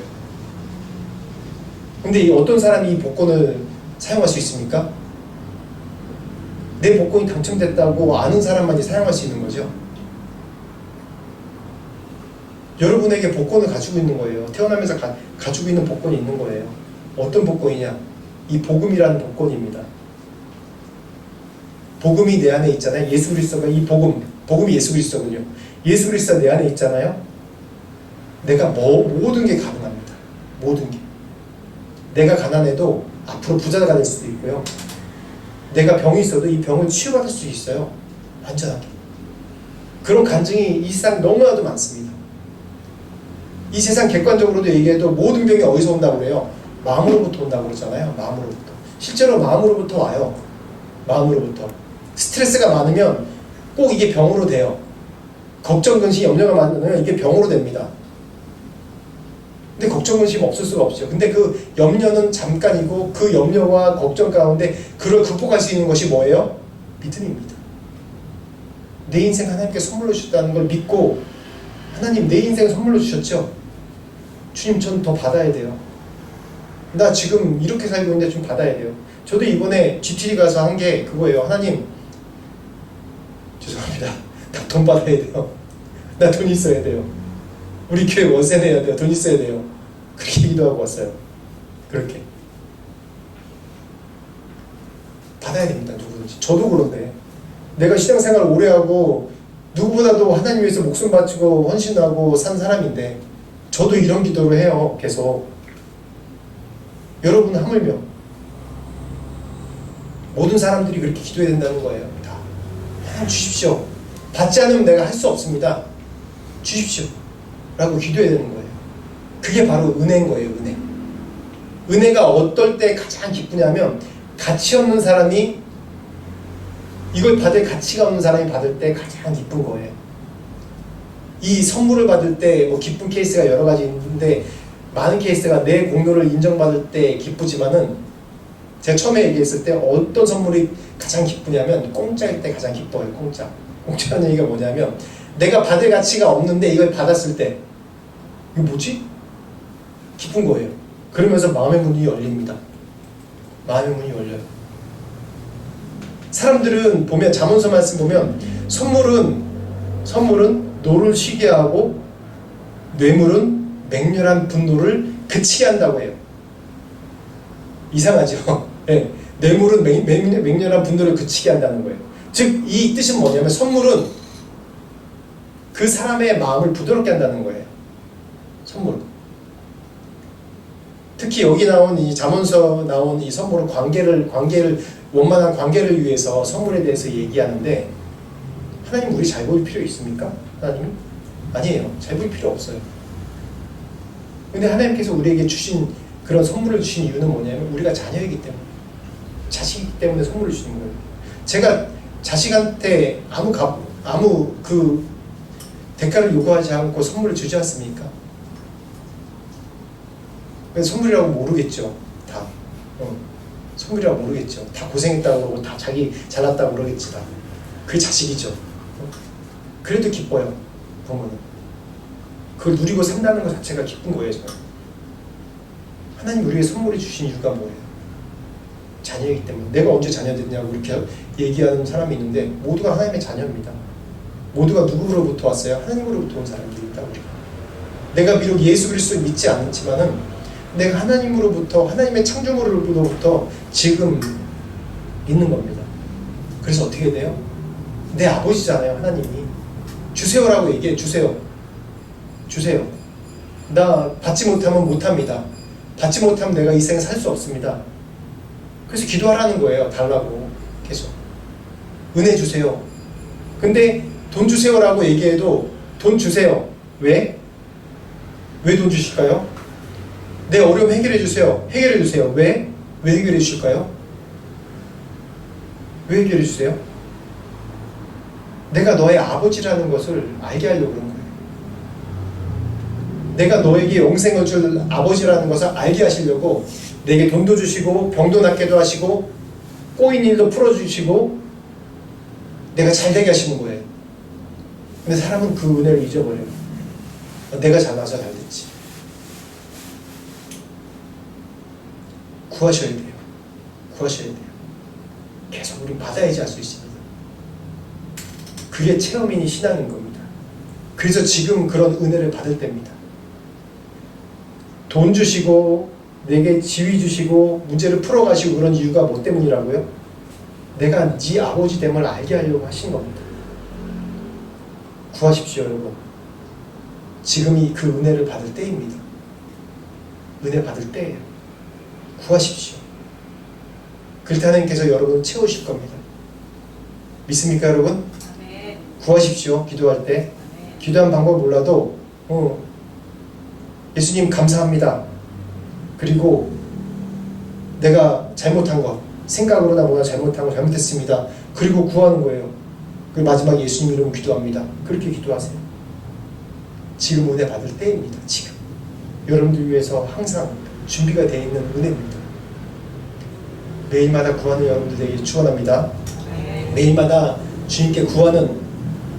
근데 어떤 사람이 이 복권을 사용할 수 있습니까? 내 복권이 당첨됐다고 아는 사람만이 사용할 수 있는 거죠. 여러분에게 복권을 가지고 있는 거예요. 태어나면서 가지고 있는 복권이 있는 거예요. 어떤 복권이냐? 이 복음이라는 복권입니다. 복음이 내 안에 있잖아요. 예수 그리스도가 이 복음이 예수 그리스도군요. 예수 그리스도 내 안에 있잖아요. 내가 모든 게 가능합니다. 모든 게. 내가 가난해도 앞으로 부자가 될 수도 있고요. 내가 병이 있어도 이 병을 치유받을 수 있어요. 완전하게. 그런 간증이 이 세상 너무나도 많습니다. 이 세상 객관적으로도 얘기해도 모든 병이 어디서 온다고 그래요? 마음으로부터 온다고 그러잖아요. 마음으로부터. 실제로 마음으로부터 와요. 마음으로부터. 스트레스가 많으면 꼭 이게 병으로 돼요. 걱정, 근심, 염려가 많으면 이게 병으로 됩니다. 근데 걱정, 근심 없을 수가 없죠. 근데 그 염려는 잠깐이고 그 염려와 걱정 가운데 그걸 극복할 수 있는 것이 뭐예요? 믿음입니다. 내 인생 하나님께 선물로 주셨다는 걸 믿고 하나님 내 인생 선물로 주셨죠? 주님 전 더 받아야 돼요. 나 지금 이렇게 살고 있는데 좀 받아야 돼요. 저도 이번에 GTD 가서 한 게 그거예요. 하나님 죄송합니다. 나 돈 받아야 돼요. 나 돈 있어야 돼요. 우리 교회 월세 내야 돼요. 돈 있어야 돼요. 그렇게 기도하고 왔어요. 그렇게 받아야 됩니다. 누구든지. 저도 그런데 내가 신앙생활을 오래 하고 누구보다도 하나님 위해서 목숨 바치고 헌신하고 산 사람인데 저도 이런 기도를 해요. 계속. 여러분 하물며 모든 사람들이 그렇게 기도해야 된다는 거예요. 다. 하나님 주십시오. 받지 않으면 내가 할 수 없습니다. 주십시오. 라고 기도해야 되는 거예요. 그게 바로 은혜인 거예요. 은혜. 은혜가 어떨 때 가장 기쁘냐면 가치 없는 사람이 이걸 받을 가치가 없는 사람이 받을 때 가장 기쁜 거예요. 이 선물을 받을 때 뭐 기쁜 케이스가 여러 가지 있는데 많은 케이스가 내 공로를 인정받을 때 기쁘지만은 제가 처음에 얘기했을 때 어떤 선물이 가장 기쁘냐면 공짜일 때 가장 기뻐요. 공짜라는 얘기가 뭐냐면 내가 받을 가치가 없는데 이걸 받았을 때 이거 뭐지? 기쁜 거예요. 그러면서 마음의 문이 열립니다. 마음의 문이 열려요. 사람들은 보면 잠언서 말씀 보면 선물은 노를 쉬게 하고 뇌물은 맹렬한 분노를 그치게 한다고 해요. 이상하죠? 네. 뇌물은 맹렬한 분노를 그치게 한다는 거예요. 즉 이 뜻은 뭐냐면 선물은 그 사람의 마음을 부드럽게 한다는 거예요. 선물. 특히 여기 나온 이 잠언서 나온 이 선물은 관계를 원만한 관계를 위해서 선물에 대해서 얘기하는데 하나님 우리 잘 보일 필요 있습니까? 하나님? 아니에요. 잘 보일 필요 없어요. 근데 하나님께서 우리에게 주신 그런 선물을 주신 이유는 뭐냐면 우리가 자녀이기 때문에 자식이기 때문에 선물을 주는 거예요. 제가 자식한테 아무 그 대가를 요구하지 않고 선물을 주지 않습니까? 선물이라고 모르겠죠. 다. 선물이라고 모르겠죠. 다 고생했다고 그러고 다 자기 잘났다고 그러겠지. 다. 그게 자식이죠. 그래도 기뻐요. 부모는. 그걸 누리고 산다는 것 자체가 기쁜 거예요. 저는. 하나님 우리에게 선물을 주신 이유가 뭐예요? 자녀이기 때문에. 내가 언제 자녀 됐냐고 이렇게 얘기하는 사람이 있는데 모두가 하나님의 자녀입니다. 모두가 누구로부터 왔어요? 하나님으로부터 온 사람들이 있다고. 내가 비록 예수 그리스도를 믿지 않지만은 내가 하나님으로부터, 하나님의 창조물로부터 지금 있는 겁니다. 그래서 어떻게 돼요? 내 아버지잖아요, 하나님이. 주세요라고 얘기해. 주세요. 주세요. 나 받지 못하면 못합니다. 받지 못하면 내가 이 생에 살 수 없습니다. 그래서 기도하라는 거예요. 달라고. 계속. 은혜 주세요. 근데 돈 주세요라고 얘기해도 돈 주세요. 왜? 왜 돈 주실까요? 내 어려움 해결해 주세요. 해결해 주세요. 왜? 왜 해결해 주실까요? 왜 해결해 주세요? 내가 너의 아버지라는 것을 알게 하려고 그런 거예요. 내가 너에게 영생을 줄 아버지라는 것을 알게 하시려고 내게 돈도 주시고 병도 낫게도 하시고 꼬인 일도 풀어주시고 내가 잘되게 하시는 거예요. 근데 사람은 그 은혜를 잊어버려요. 내가 잘나서 잘됐지. 구하셔야 돼요. 구하셔야 돼요. 계속 우리 받아야지 할 수 있습니다. 그게 체험인이 신앙인 겁니다. 그래서 지금 그런 은혜를 받을 때입니다. 돈 주시고 내게 지위 주시고 문제를 풀어가시고 그런 이유가 뭐 때문이라고요? 내가 네 아버지 됨을 알게 하려고 하신 겁니다. 구하십시오, 여러분. 지금이 그 은혜를 받을 때입니다. 은혜 받을 때예요. 구하십시오. 그럴 때 하나님께서 여러분을 채우실 겁니다. 믿습니까, 여러분? 아멘. 구하십시오. 기도할 때. 아멘. 기도한 방법 몰라도 예수님 감사합니다. 그리고 내가 잘못한 것, 생각으로나 뭐나 잘못한 거 잘못했습니다. 그리고 구하는 거예요. 그리고 마지막에 예수님 이름으로 기도합니다. 그렇게 기도하세요. 지금 은혜 받을 때입니다. 지금 여러분들 위해서 항상 준비가 되어 있는 은혜입니다. 매일마다 구하는 여러분들에게 축원합니다. 매일마다 주님께 구하는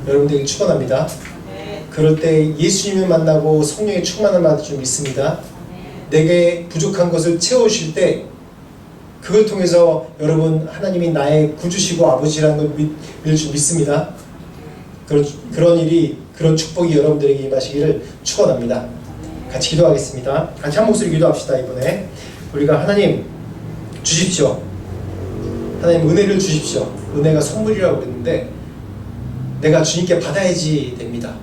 여러분들에게 축원합니다. 그럴 때 예수님을 만나고 성령의 충만을 받을 줄 믿습니다. 내게 부족한 것을 채우실 때 그걸 통해서 여러분 하나님이 나의 구주시고 아버지라는 걸 믿을 줄 믿습니다. 그런 일이, 그런 축복이 여러분들에게 임하시기를 축원합니다. 같이 기도하겠습니다. 같이 한 목소리 기도합시다. 이번에 우리가 하나님 주십시오. 하나님 은혜를 주십시오. 은혜가 선물이라고 그랬는데 내가 주님께 받아야지 됩니다.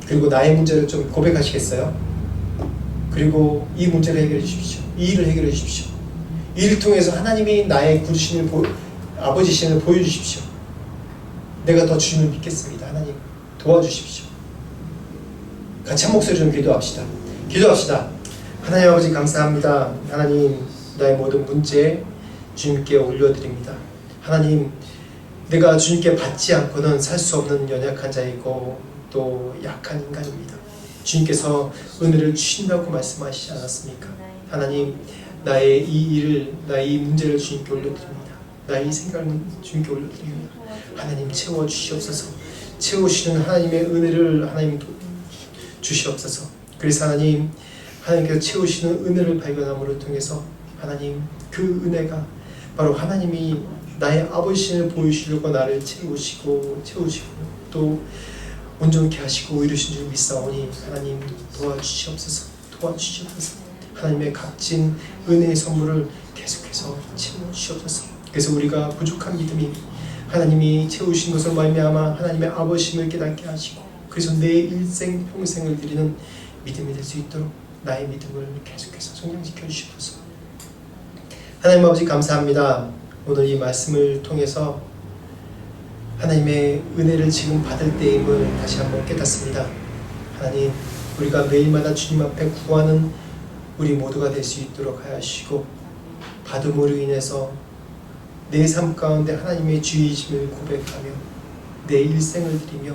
그리고 나의 문제를 좀 고백하시겠어요? 그리고 이 문제를 해결해 주십시오. 이 일을 해결해 주십시오. 이 일을 통해서 하나님이 나의 구주신을 아버지신을 보여주십시오. 내가 더 주님을 믿겠습니다. 하나님 도와주십시오. 같이 한 목소리 좀 기도합시다. 기도합시다. 하나님 아버지 감사합니다. 하나님 나의 모든 문제 주님께 올려드립니다. 하나님 내가 주님께 받지 않고는 살 수 없는 연약한 자이고 또 약한 인간입니다. 주님께서 은혜를 주신다고 말씀하시지 않았습니까? 하나님 나의 이 일을, 나의 이 문제를 주님께 올려드립니다. 나의 이 생각을 주님께 올려드립니다. 하나님 채워주시옵소서. 채우시는 하나님의 은혜를 하나님 주시옵소서. 그래서 하나님 하나님께서 채우시는 은혜를 발견함으로 통해서 하나님 그 은혜가 바로 하나님이 나의 아버지신을 보이시려고 나를 채우시고 또 온전케 하시고 이루신 줄 믿사오니 하나님 도와주시옵소서. 하나님의 값진 은혜의 선물을 계속해서 채워주시옵소서. 그래서 우리가 부족한 믿음이 하나님이 채우신 것을 말미암아 하나님의 아버지심을 깨닫게 하시고 그래서 내 일생 평생을 드리는 믿음이 될 수 있도록 나의 믿음을 계속해서 성장시켜 주시옵소서. 하나님 아버지 감사합니다. 오늘 이 말씀을 통해서 하나님의 은혜를 지금 받을 때임을 다시 한번 깨닫습니다. 하나님 우리가 매일마다 주님 앞에 구하는 우리 모두가 될 수 있도록 하시고 받음으로 인해서 내 삶 가운데 하나님의 주의심을 고백하며 내 일생을 드리며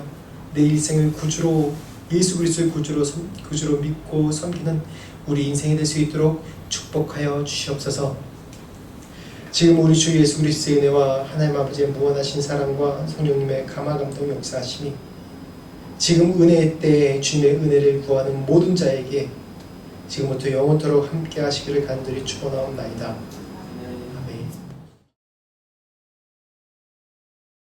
내 일생을 구주로 예수 그리스도의 구주로 믿고 섬기는 우리 인생이 될 수 있도록 축복하여 주시옵소서. 지금 우리 주 예수 그리스도의 은혜와 하나님 아버지의 무한하신 사랑과 성령님의 감화 감동 역사하심이 지금 은혜의 때에 주님의 은혜를 구하는 모든 자에게 지금부터 영원토록 함께 하시기를 간절히 축원하옵나이다.